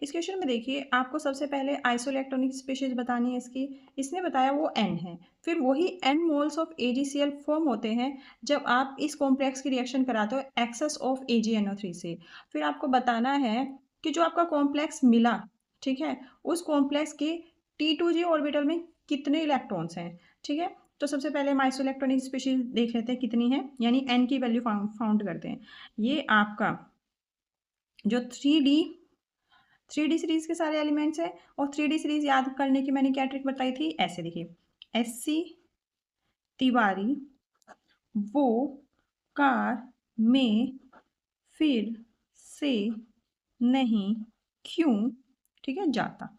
इस क्वेश्चन में देखिए आपको सबसे पहले आइसोइलेक्ट्रॉनिक स्पीशीज बतानी है इसकी। इसने बताया वो N है। फिर वही N moles of AgCl form होते हैं जब आप इस कॉम्प्लेक्स की रिएक्शन कराते हो एक्सेस ऑफ AgNO3 से। फिर आपको बताना है कि जो आपका कॉम्प्लेक्स मिला, ठीक है, उस कॉम्प्लेक्स के T2G ऑर्बिटल में कितने इलेक्ट्रॉन्स हैं, ठीक है। तो सबसे पहले हम आइसोइलेक्ट्रॉनिक स्पीशीज देख लेते हैं कितनी है, यानी N की वैल्यू फाउंड करते हैं। ये आपका जो थ्री डी सीरीज के सारे एलिमेंट्स हैं, और थ्री डी सीरीज याद करने की मैंने क्या ट्रिक बताई थी, ऐसे देखिए, SC तिवारी वो कार में फिर से नहीं क्यों, ठीक है, जाता।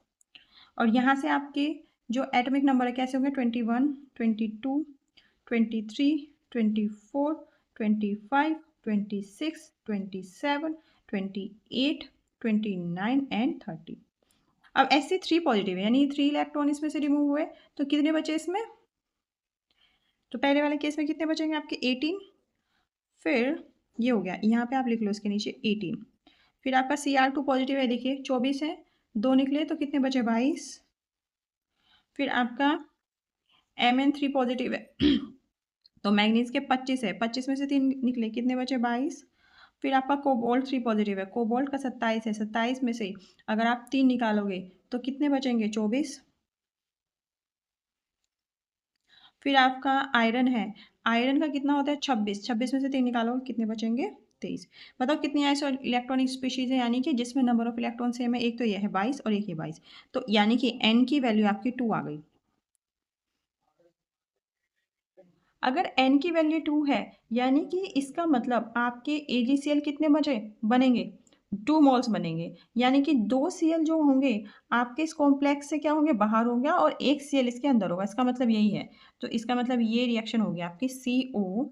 और यहाँ से आपके जो एटॉमिक नंबर है कैसे होंगे, 21, 22, 23, 24, 25, 26, 27, 28, 29 एंड 30। अब Sc3 पॉजिटिव है, यानी 3 इलेक्ट्रॉन इसमें से रिमूव हुए, तो कितने बचे इसमें, तो पहले वाले केस में कितने बचेंगे आपके 18। फिर ये हो गया, यहाँ पे आप लिख लो इसके नीचे 18। फिर आपका Cr2 पॉजिटिव है, देखिए 24 है, 2 निकले तो कितने बचे 22। फिर आपका Mn3 पॉजिटिव है तो मैग्नीज के 25 है, 25 में से 3 निकले, कितने बचे 22। फिर आपका कोबाल्ट 3 पॉजिटिव है, कोबाल्ट का 27 है, 27 में से अगर आप 3 निकालोगे तो कितने बचेंगे 24। फिर आपका आयरन है, आयरन का कितना होता है 26, 26 में से 3 निकालोगे कितने बचेंगे 23। बताओ कितनी ऐसे इलेक्ट्रॉनिक स्पीशीज है, यानी कि जिसमें नंबर ऑफ इलेक्ट्रॉन सेम है, एक तो ये है 22 और एक ये 22, तो यानी कि N की वैल्यू आपकी 2 आ गई। अगर N की वैल्यू 2 है, यानी कि इसका मतलब आपके AgCl कितने बनेंगे 2 मोल्स बनेंगे, यानी कि 2 Cl जो होंगे आपके इस कॉम्प्लेक्स से क्या होंगे, बाहर होंगे, और एक Cl इसके अंदर होगा। इसका मतलब यही है। तो इसका मतलब ये रिएक्शन होगी आपकी CO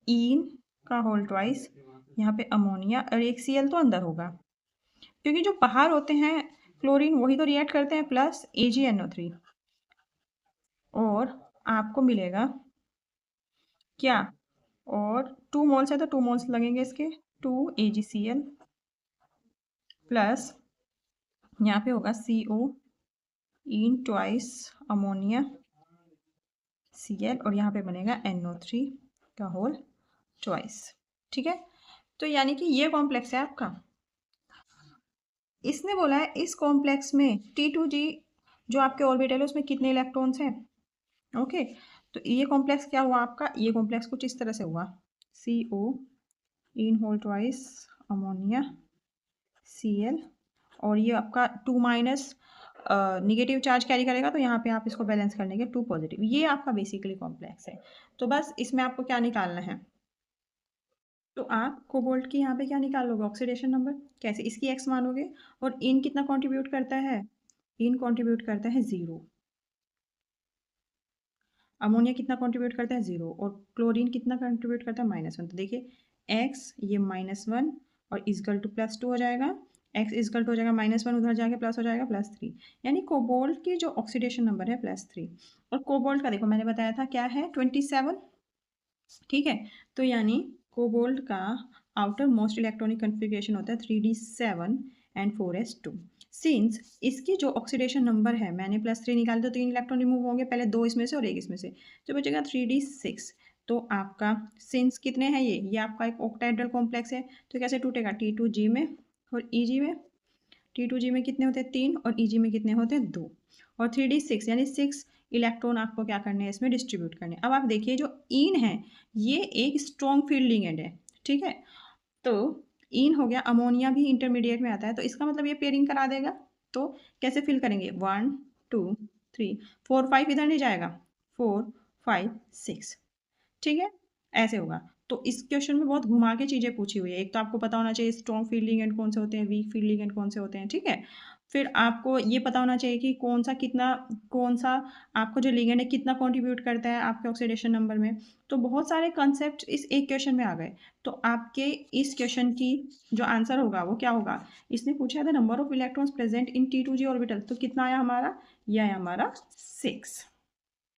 इन का होल ट्वाइस, यहाँ पे अमोनिया, और एक Cl तो अंदर होगा, क्योंकि जो बाहर होते हैं क्लोरीन वही तो रिएक्ट करते हैं प्लस AgNO3, और आपको मिलेगा क्या, और 2 मोल्स है तो 2 मोल्स लगेंगे इसके, 2 AgCl प्लस यहाँ पे होगा CO इन ट्वाइस अमोनिया Cl, और यहाँ पे बनेगा NO3 का होल ट्वाइस, ठीक है। तो यानी कि ये कॉम्प्लेक्स है आपका। इसने बोला है इस कॉम्प्लेक्स में T2G जो आपके ऑर्बिटल है उसमें कितने इलेक्ट्रॉन्स हैं, ओके। तो ये कॉम्प्लेक्स क्या हुआ आपका, ये कॉम्प्लेक्स कुछ इस तरह से हुआ, CO in whole twice ammonia Cl, और ये आपका 2 माइनस निगेटिव चार्ज कैरी करेगा, तो यहाँ पे आप इसको बैलेंस करने के 2 पॉजिटिव, ये आपका बेसिकली कॉम्प्लेक्स है। तो बस इसमें आपको क्या निकालना है, तो आप कोबाल्ट की यहाँ पे क्या निकालोगे, ऑक्सीडेशन नंबर, कैसे, इसकी एक्स मानोगे, और इन कितना कंट्रीब्यूट करता है, इन कंट्रीब्यूट करता है 0, अमोनिया कितना कंट्रीब्यूट करता है 0, और क्लोरीन कितना कंट्रीब्यूट करता है -1। तो देखिए एक्स ये -1 और इजकल टू +2 हो जाएगा, एक्स इजकल टू हो जाएगा -1, उधर जाके प्लस हो जाएगा +3, यानी कोबाल्ट की जो ऑक्सीडेशन नंबर है +3। और कोबाल्ट का देखो मैंने बताया था क्या है 27, ठीक है। तो यानी कोबाल्ट का आउटर मोस्ट इलेक्ट्रॉनिक कन्फिग्रेशन होता है 3d7 एंड 4s2। सिंस इसकी जो ऑक्सीडेशन नंबर है, मैंने +3 निकाले तो 3 इलेक्ट्रॉन रिमूव होंगे, पहले 2 इसमें से और 1 इसमें से, तो बचेगा 3d6। तो आपका सिंस कितने हैं, ये आपका एक ऑक्टाहेड्रल कॉम्प्लेक्स है, तो कैसे टूटेगा T2G में और EG में। T2G में कितने होते हैं 3, और EG में कितने होते हैं 2, और 3d6 यानी 6 इलेक्ट्रॉन आपको क्या करने हैं इसमें डिस्ट्रीब्यूट करने। अब आप देखिए जो इन है ये एक स्ट्रॉन्ग फील्ड लिगेंड है, ठीक है। तो इन हो गया, अमोनिया भी इंटरमीडिएट में आता है, तो इसका मतलब ये पेयरिंग करा देगा। तो कैसे फिल करेंगे, 1 2 3 4 5 इधर नहीं जाएगा, 4 5 6, ठीक है, ऐसे होगा। तो इस क्वेश्चन में बहुत घुमा के चीज़ें पूछी हुई है। एक तो आपको पता होना चाहिए स्ट्रॉन्ग फील्ड लिगेंड कौन से होते हैं, वीक फील्ड लिगेंड कौन से होते हैं, ठीक है। फिर आपको ये पता होना चाहिए कि कौन सा आपको जो लिगेंड है कितना कंट्रीब्यूट करता है आपके ऑक्सीडेशन नंबर में। तो बहुत सारे कॉन्सेप्ट इस एक क्वेश्चन में आ गए। तो आपके इस क्वेश्चन की जो आंसर होगा वो क्या होगा, इसने पूछा था number of electrons present in T2G orbital, तो कितना आया हमारा, ये आया हमारा 6।